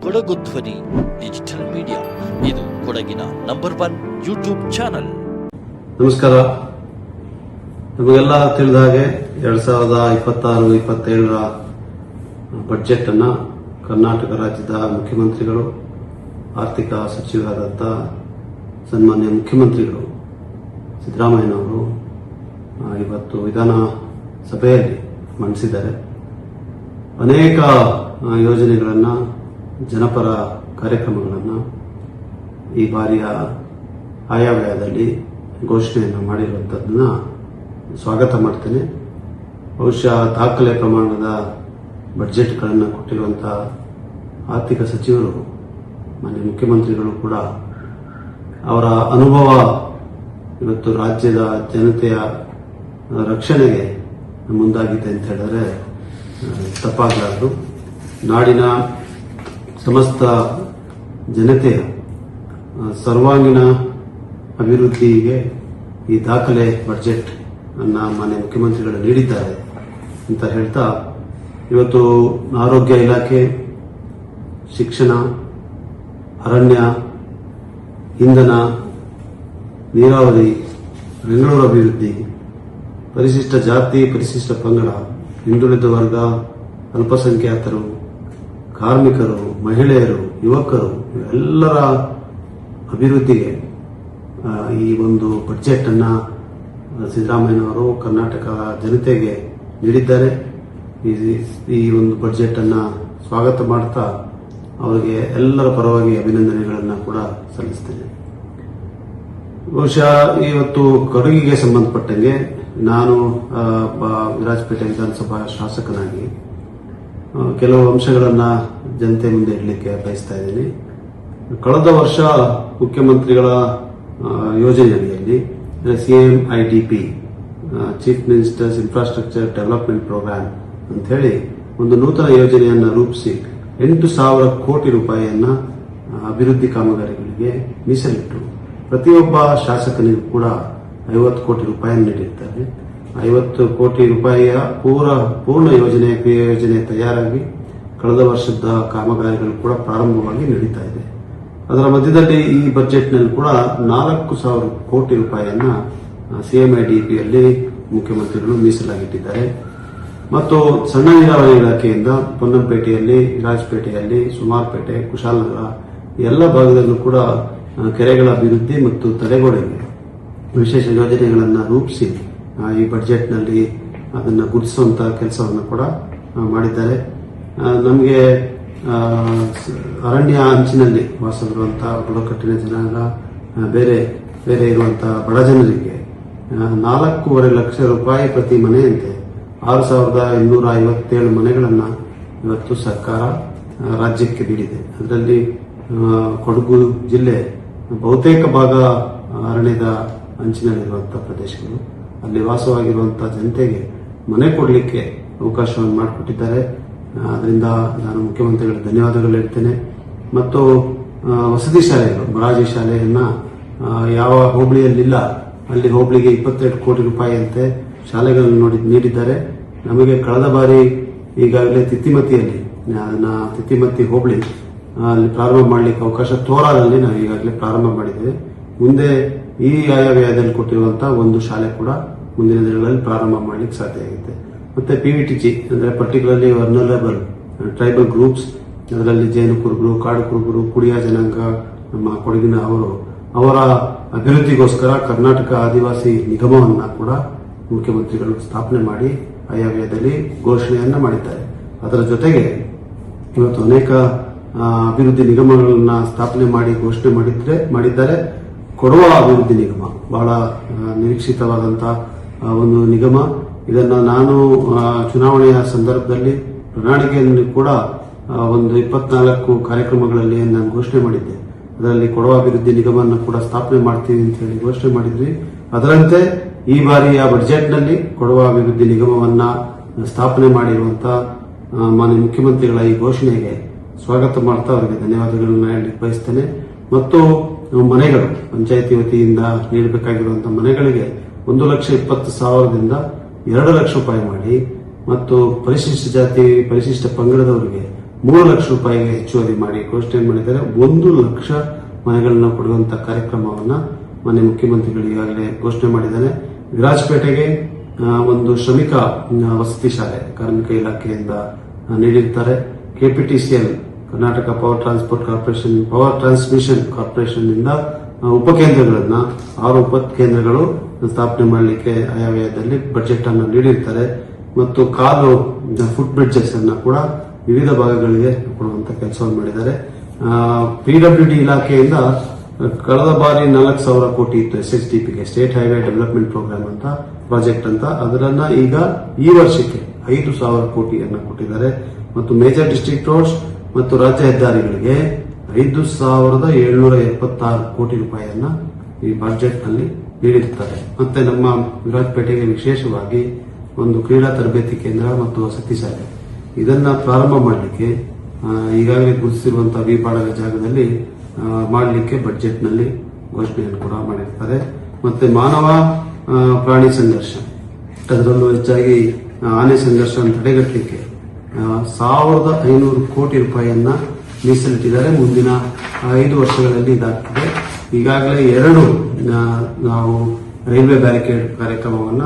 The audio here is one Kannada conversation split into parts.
ಕೊಡಗು ಧ್ವನಿ ಡಿಜಿಟಲ್ ಮೀಡಿಯಾ, ಇದು ಕೊಡಗಿನ ನಂಬರ್ 1 ಯೂಟ್ಯೂಬ್ ಚಾನಲ್. ನಮಸ್ಕಾರ. ನಮಗೆಲ್ಲ ತಿಳಿದ ಹಾಗೆ 2026-27ರ ಬಜೆಟ್ ಅನ್ನ ಕರ್ನಾಟಕ ರಾಜ್ಯದ ಮುಖ್ಯಮಂತ್ರಿಗಳು, ಆರ್ಥಿಕ ಸಚಿವರಾದಂಥ ಸನ್ಮಾನ್ಯ ಮುಖ್ಯಮಂತ್ರಿಗಳು ಸಿದ್ದರಾಮಯ್ಯನವರು ಇವತ್ತು ವಿಧಾನಸಭೆಯಲ್ಲಿ ಮಂಡಿಸಿದ್ದಾರೆ. ಅನೇಕ ಯೋಜನೆಗಳನ್ನು, ಜನಪರ ಕಾರ್ಯಕ್ರಮಗಳನ್ನು ಈ ಬಾರಿಯ ಆಯವ್ಯಯದಲ್ಲಿ ಘೋಷಣೆಯನ್ನು ಮಾಡಿರುವಂಥದ್ದನ್ನ ಸ್ವಾಗತ ಮಾಡ್ತೇನೆ. ಬಹುಶಃ ದಾಖಲೆ ಪ್ರಮಾಣದ ಬಜೆಟ್ಗಳನ್ನು ಕೊಟ್ಟಿರುವಂಥ ಆರ್ಥಿಕ ಸಚಿವರು, ಮಾನ್ಯ ಮುಖ್ಯಮಂತ್ರಿಗಳು ಕೂಡ ಅವರ ಅನುಭವ ಇವತ್ತು ರಾಜ್ಯದ ಜನತೆಯ ರಕ್ಷಣೆಗೆ ಮುಂದಾಗಿದೆ ಅಂತ ಹೇಳಿದ್ರೆ ತಪ್ಪಾಗಲಾರದು. ನಾಡಿನ ಸಮಸ್ತ ಜನತೆಯ ಸರ್ವಾಂಗೀಣ ಅಭಿವೃದ್ಧಿಗೆ ಈ ದಾಖಲೆ ಬಜೆಟ್ ಅನ್ನ ಮಾನ್ಯ ಮುಖ್ಯಮಂತ್ರಿಗಳು ನೀಡಿದ್ದಾರೆ ಅಂತ ಹೇಳ್ತಾ, ಇವತ್ತು ಆರೋಗ್ಯ ಇಲಾಖೆ, ಶಿಕ್ಷಣ, ಅರಣ್ಯ, ಇಂಧನ, ನೀರಾವರಿ, ಬೆಂಗಳೂರು ಅಭಿವೃದ್ಧಿ, ಪರಿಶಿಷ್ಟ ಜಾತಿ, ಪರಿಶಿಷ್ಟ ಪಂಗಡ, ಹಿಂದುಳಿದ ವರ್ಗ, ಅಲ್ಪಸಂಖ್ಯಾತರು, ಕಾರ್ಮಿಕರು, ಮಹಿಳೆಯರು, ಯುವಕರು ಎಲ್ಲರ ಅಭಿವೃದ್ಧಿಗೆ ಈ ಒಂದು ಬಜೆಟ್ ಅನ್ನ ಸಿದ್ದರಾಮಯ್ಯನವರು ಕರ್ನಾಟಕ ಜನತೆಗೆ ನೀಡಿದ್ದಾರೆ. ಈ ಒಂದು ಬಜೆಟ್ ಅನ್ನ ಸ್ವಾಗತ ಮಾಡ್ತಾ ಅವರಿಗೆ ಎಲ್ಲರ ಪರವಾಗಿ ಅಭಿನಂದನೆಗಳನ್ನು ಕೂಡ ಸಲ್ಲಿಸ್ತೇನೆ. ಬಹುಶಃ ಇವತ್ತು ಕೊಡಗಿಗೆ ಸಂಬಂಧಪಟ್ಟಂಗೆ ನಾನು ವಿರಾಜಪೇಟೆ ವಿಧಾನಸಭಾ ಶಾಸಕನಾಗಿ ಕೆಲವು ಅಂಶಗಳನ್ನ ಜನತೆ ಮುಂದೆ ಇಡಲಿಕ್ಕೆ ಬಯಸ್ತಾ ಇದ್ದೀನಿ. ಕಳೆದ ವರ್ಷ ಮುಖ್ಯಮಂತ್ರಿಗಳ ಯೋಜನೆಯಲ್ಲಿ CMIDP, chief ministers infrastructure development programme ಅಂತ ಹೇಳಿ ಒಂದು ನೂತನ ಯೋಜನೆಯನ್ನು ರೂಪಿಸಿ 8,000 ಕೋಟಿ ರೂಪಾಯಿಯನ್ನ ಅಭಿವೃದ್ಧಿ ಕಾಮಗಾರಿಗಳಿಗೆ ಮೀಸಲಿಟ್ಟು ಪ್ರತಿಯೊಬ್ಬ ಶಾಸಕನಿಗೂ ಕೂಡ 50 ಕೋಟಿ ರೂಪಾಯಿಯನ್ನು ನೀಡಿದ್ದಾರೆ. 50 ಕೋಟಿ ರೂಪಾಯಿಯ ಪೂರ್ಣ ಕ್ರಿಯಾ ಯೋಜನೆ ತಯಾರಾಗಿ ಕಳೆದ ವರ್ಷದ ಕಾಮಗಾರಿಗಳು ಕೂಡ ಪ್ರಾರಂಭವಾಗಿ ನಡೀತಾ ಇದೆ. ಅದರ ಮಧ್ಯದಲ್ಲಿ ಈ ಬಜೆಟ್ನಲ್ಲಿ ಕೂಡ 4,000 ಕೋಟಿ ರೂಪಾಯಿಯನ್ನ CMIDPಯಲ್ಲಿ ಮುಖ್ಯಮಂತ್ರಿಗಳು ಮೀಸಲಾಗಿಟ್ಟಿದ್ದಾರೆ. ಮತ್ತು ಸಣ್ಣ ನೀರಾವರಿ ಇಲಾಖೆಯಿಂದ ಪೊನ್ನಂಪೇಟೆಯಲ್ಲಿ, ವಿರಾಜಪೇಟೆಯಲ್ಲಿ, ಸುಮಾರ್ಪೇಟೆ, ಕುಶಾಲನಗರ ಎಲ್ಲ ಭಾಗದಲ್ಲೂ ಕೂಡ ಕೆರೆಗಳ ಅಭಿವೃದ್ಧಿ ಮತ್ತು ತಡೆಗೋಡೆಗೆ ವಿಶೇಷ ಯೋಜನೆಗಳನ್ನು ರೂಪಿಸಿ ಈ ಬಜೆಟ್ನಲ್ಲಿ ಅದನ್ನು ಗುರುತಿಸುವಂತಹ ಕೆಲಸವನ್ನು ಕೂಡ ಮಾಡಿದ್ದಾರೆ. ನಮಗೆ ಅರಣ್ಯ ಅಂಚಿನಲ್ಲಿ ವಾಸವಿರುವಂತಹ ಬುಡಕಟ್ಟಿನ ಜನಾಂಗ, ಬೇರೆ ಬೇರೆ ಇರುವಂತಹ ಬಡ ಜನರಿಗೆ 4.5 ಲಕ್ಷ ರೂಪಾಯಿ ಪ್ರತಿ ಮನೆಯಂತೆ 6,257 ಮನೆಗಳನ್ನು ಇವತ್ತು ಸರ್ಕಾರ ರಾಜ್ಯಕ್ಕೆ ನೀಡಿದೆ. ಅದರಲ್ಲಿ ಕೊಡಗು ಜಿಲ್ಲೆ ಬಹುತೇಕ ಭಾಗ ಅರಣ್ಯದ ಅಂಚಿನಲ್ಲಿರುವಂತಹ ಪ್ರದೇಶಗಳು, ಅಲ್ಲಿ ವಾಸವಾಗಿರುವಂತಹ ಜನತೆಗೆ ಮನೆ ಕೊಡಲಿಕ್ಕೆ ಅವಕಾಶವನ್ನು ಮಾಡಿಕೊಟ್ಟಿದ್ದಾರೆ. ಅದರಿಂದ ನಾನು ಮುಖ್ಯಮಂತ್ರಿಗಳಿಗೆ ಧನ್ಯವಾದಗಳು ಹೇಳ್ತೇನೆ. ಮತ್ತು ವಸತಿ ಶಾಲೆಗಳು, ಮೊರಾರ್ಜಿ ಶಾಲೆಯನ್ನ ಯಾವ ಹೋಬಳಿಯಲ್ಲಿಲ್ಲ ಅಲ್ಲಿ ಹೋಬಳಿಗೆ 22 ಕೋಟಿ ರೂಪಾಯಿಯಂತೆ ಶಾಲೆಗಳನ್ನು ನೀಡಿದ್ದಾರೆ. ನಮಗೆ ಕಳೆದ ಬಾರಿ ಈಗಾಗಲೇ ತಿತ್ತಿಮತಿ ಹೋಬಳಿ ಅಲ್ಲಿ ಪ್ರಾರಂಭ ಮಾಡಲಿಕ್ಕೆ ಅವಕಾಶ, ತೋರಾದಲ್ಲಿ ನಾವು ಈಗಾಗಲೇ ಪ್ರಾರಂಭ ಮಾಡಿದ್ದೇವೆ. ಮುಂದೆ ಈ ಆಯವ್ಯಯದಲ್ಲಿ ಕೊಟ್ಟಿರುವಂತಹ ಒಂದು ಶಾಲೆ ಕೂಡ ಮುಂದಿನ ದಿನಗಳಲ್ಲಿ ಪ್ರಾರಂಭ ಮಾಡಲಿಕ್ಕೆ ಸಾಧ್ಯ ಆಗುತ್ತೆ. ಮತ್ತೆ PVTG ಅಂದ್ರೆ ಪರ್ಟಿಕ್ಯುಲರ್ಲಿ ವರ್ನರಬಲ್ ಟ್ರೈಬಲ್ ಗ್ರೂಪ್ಸ್, ಅದರಲ್ಲಿ ಜೈನ ಕುರುಬರು, ಕಾಡು ಕುರುಬರು, ಕುಡಿಯ ಜನಾಂಗ, ನಮ್ಮ ಕೊಡಗಿನ ಅವರ ಅಭಿವೃದ್ಧಿಗೋಸ್ಕರ ಕರ್ನಾಟಕ ಆದಿವಾಸಿ ನಿಗಮವನ್ನ ಕೂಡ ಮುಖ್ಯಮಂತ್ರಿಗಳು ಸ್ಥಾಪನೆ ಮಾಡಿ ಆಯವ್ಯಯದಲ್ಲಿ ಘೋಷಣೆಯನ್ನ ಮಾಡಿದ್ದಾರೆ. ಅದರ ಜೊತೆಗೆ ಇವತ್ತು ಅನೇಕ ಅಭಿವೃದ್ಧಿ ನಿಗಮಗಳನ್ನ ಸ್ಥಾಪನೆ ಮಾಡಿ ಘೋಷಣೆ ಮಾಡಿದ್ದಾರೆ. ಕೊಡವ ಅಭಿವೃದ್ಧಿ ನಿಗಮ ಬಹಳ ನಿರೀಕ್ಷಿತವಾದಂತಹ ಒಂದು ನಿಗಮ. ಇದನ್ನ ನಾನು ಚುನಾವಣೆಯ ಸಂದರ್ಭದಲ್ಲಿ ಪ್ರಣಾಳಿಕೆಯನ್ನು ಕೂಡ ಒಂದು 24 ಕಾರ್ಯಕ್ರಮಗಳಲ್ಲಿ ನಾನು ಘೋಷಣೆ ಮಾಡಿದ್ದೆ. ಅದರಲ್ಲಿ ಕೊಡವ ಅಭಿವೃದ್ಧಿ ನಿಗಮವನ್ನು ಕೂಡ ಸ್ಥಾಪನೆ ಮಾಡ್ತೀವಿ ಅಂತ ಹೇಳಿ ಘೋಷಣೆ ಮಾಡಿದ್ವಿ. ಅದರಂತೆ ಈ ಬಾರಿಯ ಬಜೆಟ್ನಲ್ಲಿ ಕೊಡವ ಅಭಿವೃದ್ಧಿ ನಿಗಮವನ್ನ ಸ್ಥಾಪನೆ ಮಾಡಿರುವಂತಹ ಮಾನ್ಯ ಮುಖ್ಯಮಂತ್ರಿಗಳ ಈ ಘೋಷಣೆಗೆ ಸ್ವಾಗತ ಮಾಡ್ತಾ ಅವರಿಗೆ ಧನ್ಯವಾದಗಳನ್ನು ಹೇಳಲಿಕ್ಕೆ ಬಯಸ್ತೇನೆ. ಮತ್ತು ಮನೆಗಳು, ಪಂಚಾಯಿತಿ ವತಿಯಿಂದ ನೀಡಬೇಕಾಗಿರುವಂತಹ ಮನೆಗಳಿಗೆ 1,20,000ದಿಂದ 2 ಲಕ್ಷ ರೂಪಾಯಿ ಮಾಡಿ, ಮತ್ತು ಪರಿಶಿಷ್ಟ ಜಾತಿ, ಪರಿಶಿಷ್ಟ ಪಂಗಡದವರಿಗೆ 3 ಲಕ್ಷ ರೂಪಾಯಿಗೆ ಹೆಚ್ಚುವರಿ ಮಾಡಿ ಘೋಷಣೆ ಮಾಡಿದ್ದಾರೆ. 1 ಲಕ್ಷ ಮನೆಗಳನ್ನ ಕೊಡುವಂತ ಕಾರ್ಯಕ್ರಮವನ್ನ ಮಾನ್ಯ ಮುಖ್ಯಮಂತ್ರಿಗಳು ಈಗಾಗಲೇ ಘೋಷಣೆ ಮಾಡಿದ್ದಾರೆ. ವಿರಾಜಪೇಟೆಗೆ ಒಂದು ಶ್ರಮಿಕ ವಸತಿ ಶಾಲೆ ಕಾರ್ಮಿಕ ಇಲಾಖೆಯಿಂದ ನೀಡಿರ್ತಾರೆ. KPTCL Karnataka power transmission corporation ಇಂದ ಉಪಕೇಂದ್ರಗಳನ್ನ 6 ಉಪಕೇಂದ್ರಗಳು ಸ್ಥಾಪನೆ ಮಾಡಲಿಕ್ಕೆ ಆಯವ್ಯಯದಲ್ಲಿ ಬಜೆಟ್ ಅನ್ನು ನೀಡಿರ್ತಾರೆ. ಮತ್ತು ಕಾಲು ಫುಟ್ ಬ್ರಿಡ್ಜಸ್ ಅನ್ನ ಕೂಡ ವಿವಿಧ ಭಾಗಗಳಿಗೆ ಕೊಡುವಂತ ಕೆಲಸವನ್ನು ಮಾಡಿದ್ದಾರೆ. ಪಿಡಬ್ಲ್ಯೂಡಿ ಇಲಾಖೆಯಿಂದ ಕಳೆದ ಬಾರಿ 4,000 ಕೋಟಿ ಇತ್ತು SHDPಗೆ, ಸ್ಟೇಟ್ ಹೈವೇ ಡೆವಲಪ್ಮೆಂಟ್ ಪ್ರೋಗ್ರಾಮ್ ಅಂತ ಪ್ರಾಜೆಕ್ಟ್ ಅಂತ. ಅದರನ್ನ ಈಗ ಈ ವರ್ಷಕ್ಕೆ 5,000 ಕೋಟಿಯನ್ನ ಕೊಟ್ಟಿದ್ದಾರೆ. ಮತ್ತು ಮೇಜರ್ ಡಿಸ್ಟ್ರಿಕ್ಟ್ ರೋಡ್ಸ್ ಮತ್ತು ರಾಜ್ಯ ಹೆದ್ದಾರಿಗಳಿಗೆ 5,776 ಕೋಟಿ ರೂಪಾಯಿಯನ್ನ ಈ ಬಜೆಟ್ ನಲ್ಲಿ ನೀಡಿರುತ್ತಾರೆ. ಮತ್ತೆ ನಮ್ಮ ವಿರಾಜಪೇಟೆಗೆ ವಿಶೇಷವಾಗಿ ಒಂದು ಕ್ರೀಡಾ ತರಬೇತಿ ಕೇಂದ್ರ ಮತ್ತು ವಸತಿ ಶಾಲೆ ಇದನ್ನ ಪ್ರಾರಂಭ ಮಾಡಲಿಕ್ಕೆ ಈಗಾಗಲೇ ಗುರುತಿಸಿರುವಂತಹ ವಿಭಾಗದ ಜಾಗದಲ್ಲಿ ಮಾಡಲಿಕ್ಕೆ ಬಜೆಟ್ ನಲ್ಲಿ ಘೋಷಣೆಯನ್ನು ಕೂಡ ಮಾಡಿರ್ತಾರೆ. ಮತ್ತೆ ಮಾನವ ಪ್ರಾಣಿ ಸಂಘರ್ಷ, ಅದರಲ್ಲೂ ಹೆಚ್ಚಾಗಿ ಆನೆ ಸಂಘರ್ಷವನ್ನು ತಡೆಗಟ್ಟಲಿಕ್ಕೆ 1,500 ಕೋಟಿ ರೂಪಾಯಿಯನ್ನ ಮೀಸಲಿಟ್ಟಿದ್ದಾರೆ. ಮುಂದಿನ 5 ವರ್ಷಗಳಲ್ಲಿ ಇದಾಗ್ತದೆ. ಈಗಾಗಲೇ 2 ನಾವು ರೈಲ್ವೆ ಬ್ಯಾರಿಕೇಡ್ ಕಾರ್ಯಕ್ರಮವನ್ನ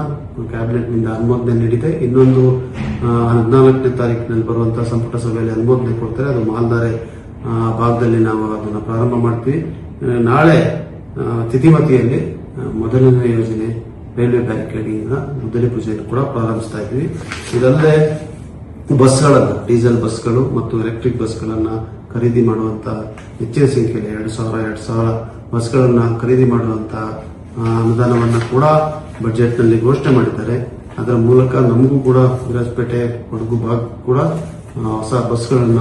ಕ್ಯಾಬಿನೆಟ್ ನಿಂದ ಅನುಮೋದನೆ ನೀಡಿದೆ. ಇನ್ನೊಂದು 14ನೇ ತಾರೀಕಿನಲ್ಲಿ ಬರುವಂತಹ ಸಂಪುಟ ಸಭೆಯಲ್ಲಿ ಅನುಮೋದನೆ ಕೊಡ್ತಾರೆ. ಅದು ಮಾಲ್ದಾರೆ ಭಾಗದಲ್ಲಿ ನಾವು ಅದನ್ನು ಪ್ರಾರಂಭ ಮಾಡ್ತೀವಿ. ನಾಳೆ ತಿಥಿಮತಿಯಲ್ಲಿ ಮೊದಲನೇ ಯೋಜನೆ ರೈಲ್ವೆ ಬ್ಯಾರಿಕೇಡಿಂಗ್ ಮೊದಲ ಪೂಜೆಯನ್ನು ಕೂಡ ಪ್ರಾರಂಭಿಸ್ತಾ ಇದ್ವಿ. ಇದಲ್ಲದೆ ಬಸ್ಗಳನ್ನು, ಡೀಸೆಲ್ ಬಸ್ಗಳು ಮತ್ತು ಎಲೆಕ್ಟ್ರಿಕ್ ಬಸ್ಗಳನ್ನ ಖರೀದಿ ಮಾಡುವಂತ ಹೆಚ್ಚಿನ ಸಂಖ್ಯೆಯಲ್ಲಿ 2,000 ಬಸ್ಗಳನ್ನ ಖರೀದಿ ಮಾಡುವಂತ ಅನುದಾನವನ್ನ ಕೂಡ ಬಜೆಟ್ ನಲ್ಲಿ ಘೋಷಣೆ ಮಾಡಿದ್ದಾರೆ. ಅದರ ಮೂಲಕ ನಮಗೂ ಕೂಡ ವಿರಾಜಪೇಟೆ ಕೊಡಗು ಭಾಗ ಕೂಡ ಹೊಸ ಬಸ್ಗಳನ್ನ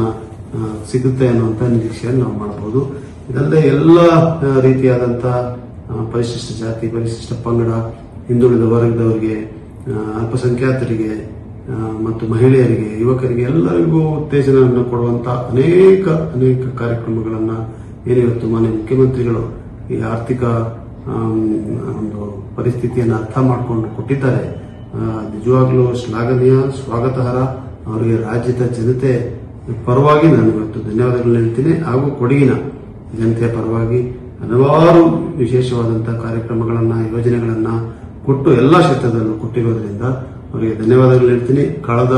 ಸಿಗುತ್ತೆ ಅನ್ನುವಂತ ನಿರೀಕ್ಷೆಯನ್ನು ನಾವು ಮಾಡಬಹುದು. ಇದಲ್ಲದೆ ಎಲ್ಲ ರೀತಿಯಾದಂತಹ ಪರಿಶಿಷ್ಟ ಜಾತಿ, ಪರಿಶಿಷ್ಟ ಪಂಗಡ, ಹಿಂದುಳಿದ ವರ್ಗದವರಿಗೆ, ಅಲ್ಪಸಂಖ್ಯಾತರಿಗೆ ಮತ್ತು ಮಹಿಳೆಯರಿಗೆ, ಯುವಕರಿಗೆ ಎಲ್ಲರಿಗೂ ಉತ್ತೇಜನವನ್ನು ಕೊಡುವಂತ ಅನೇಕ ಕಾರ್ಯಕ್ರಮಗಳನ್ನ ಏನಿವತ್ತು ಮಾನ್ಯ ಮುಖ್ಯಮಂತ್ರಿಗಳು ಈ ಆರ್ಥಿಕ ಒಂದು ಪರಿಸ್ಥಿತಿಯನ್ನು ಅರ್ಥ ಮಾಡಿಕೊಂಡು ಕೊಟ್ಟಿದ್ದಾರೆ. ನಿಜವಾಗ್ಲೂ ಶ್ಲಾಘನೀಯ, ಸ್ವಾಗತಾರ್ಹ. ಅವರಿಗೆ ರಾಜ್ಯದ ಜನತೆ ಪರವಾಗಿ ನಾನು ಇವತ್ತು ಧನ್ಯವಾದಗಳು ಹೇಳ್ತೀನಿ. ಹಾಗೂ ಕೊಡಗಿನ ಜನತೆಯ ಪರವಾಗಿ ಹಲವಾರು ವಿಶೇಷವಾದಂತಹ ಕಾರ್ಯಕ್ರಮಗಳನ್ನ, ಯೋಜನೆಗಳನ್ನ ಕೊಟ್ಟು ಎಲ್ಲಾ ಕ್ಷೇತ್ರದಲ್ಲೂ ಕೊಟ್ಟಿರೋದ್ರಿಂದ ಅವರಿಗೆ ಧನ್ಯವಾದಗಳು ಹೇಳ್ತೀನಿ. ಕಳೆದ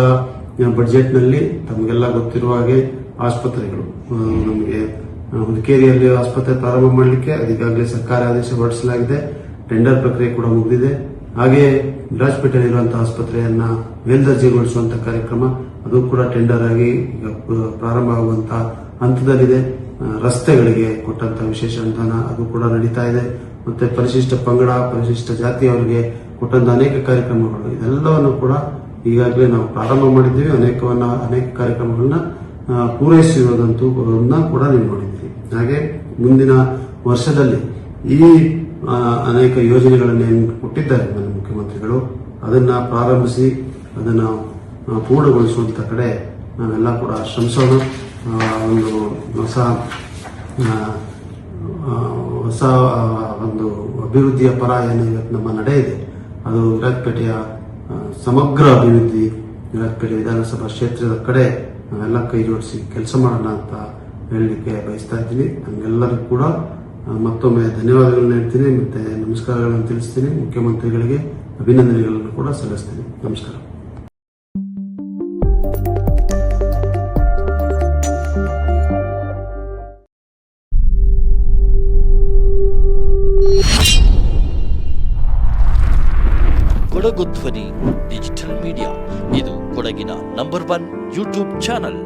ಬಜೆಟ್ನಲ್ಲಿ ತಮಗೆಲ್ಲ ಗೊತ್ತಿರುವ ಹಾಗೆ ಆಸ್ಪತ್ರೆಗಳು, ನಮಗೆ ಹುದುಕೇರಿಯಲ್ಲಿ ಆಸ್ಪತ್ರೆ ಪ್ರಾರಂಭ ಮಾಡಲಿಕ್ಕೆ ಅದೀಗಾಗಲೇ ಸರ್ಕಾರ ಆದೇಶ ಹೊರಡಿಸಲಾಗಿದೆ. ಟೆಂಡರ್ ಪ್ರಕ್ರಿಯೆ ಕೂಡ ಮುಗಿದಿದೆ. ಹಾಗೆಯೇ ವಿರಾಜಪೇಟೆಯಲ್ಲಿರುವಂತಹ ಆಸ್ಪತ್ರೆಯನ್ನ ಮೇಲ್ದರ್ಜೆಗೊಳಿಸುವಂತಹ ಕಾರ್ಯಕ್ರಮ ಅದು ಕೂಡ ಟೆಂಡರ್ ಆಗಿ ಈಗ ಪ್ರಾರಂಭ ಆಗುವಂತಹ ಹಂತದಲ್ಲಿದೆ. ರಸ್ತೆಗಳಿಗೆ ಕೊಟ್ಟಂತಹ ವಿಶೇಷ ಅನುದಾನ ಅದು ಕೂಡ ನಡೀತಾ ಇದೆ. ಮತ್ತೆ ಪರಿಶಿಷ್ಟ ಪಂಗಡ, ಪರಿಶಿಷ್ಟ ಜಾತಿಯವರಿಗೆ ಕೊಟ್ಟಂತ ಅನೇಕ ಕಾರ್ಯಕ್ರಮಗಳು ಇದೆಲ್ಲವನ್ನು ಕೂಡ ಈಗಾಗಲೇ ನಾವು ಪ್ರಾರಂಭ ಮಾಡಿದ್ದೀವಿ. ಅನೇಕ ಕಾರ್ಯಕ್ರಮಗಳನ್ನ ಪೂರೈಸಿರುವುದಂತೂ ಕೂಡ ನೀವು ನೋಡಿದ್ದೀರಿ. ಹಾಗೆ ಮುಂದಿನ ವರ್ಷದಲ್ಲಿ ಈ ಅನೇಕ ಯೋಜನೆಗಳನ್ನು ಕೊಟ್ಟಿದ್ದಾರೆ ನನ್ನ ಮುಖ್ಯಮಂತ್ರಿಗಳು, ಅದನ್ನ ಪ್ರಾರಂಭಿಸಿ ಅದನ್ನ ಪೂರ್ಣಗೊಳಿಸುವಂತ ಕಡೆ ನಾವೆಲ್ಲ ಕೂಡ ಶ್ರಮಿಸೋಣ. ಒಂದು ಹೊಸ ಒಂದು ಅಭಿವೃದ್ಧಿಯ ಪರ ಏನು ಇವತ್ತು ನಮ್ಮ ನಡೆ ಇದೆ, ಅದು ವಿರಾಜಪೇಟೆಯ ಸಮಗ್ರ ಅಭಿವೃದ್ಧಿ, ವಿರಾಜಪೇಟೆ ವಿಧಾನಸಭಾ ಕ್ಷೇತ್ರದ ಕಡೆ ನಾವೆಲ್ಲ ಕೈ ಜೋಡಿಸಿ ಕೆಲಸ ಮಾಡೋಣ ಅಂತ ಹೇಳಲಿಕ್ಕೆ ಬಯಸ್ತಾ ಇದ್ದೀನಿ. ನಮಗೆಲ್ಲರಿಗೂ ಕೂಡ ಮತ್ತೊಮ್ಮೆ ಧನ್ಯವಾದಗಳನ್ನ ಹೇಳ್ತೀನಿ, ಮತ್ತೆ ನಮಸ್ಕಾರಗಳನ್ನು ತಿಳಿಸ್ತೀನಿ. ಮುಖ್ಯಮಂತ್ರಿಗಳಿಗೆ ಅಭಿನಂದನೆಗಳನ್ನು ಕೂಡ ಸಲ್ಲಿಸ್ತೀನಿ. ನಮಸ್ಕಾರ. ಕೊಡಗು ಧ್ವನಿ ಡಿಜಿಟಲ್ ಮೀಡಿಯಾ, ಇದು ಕೊಡಗಿನ ನಂಬರ್ 1 ಯೂಟ್ಯೂಬ್ ಚಾನಲ್.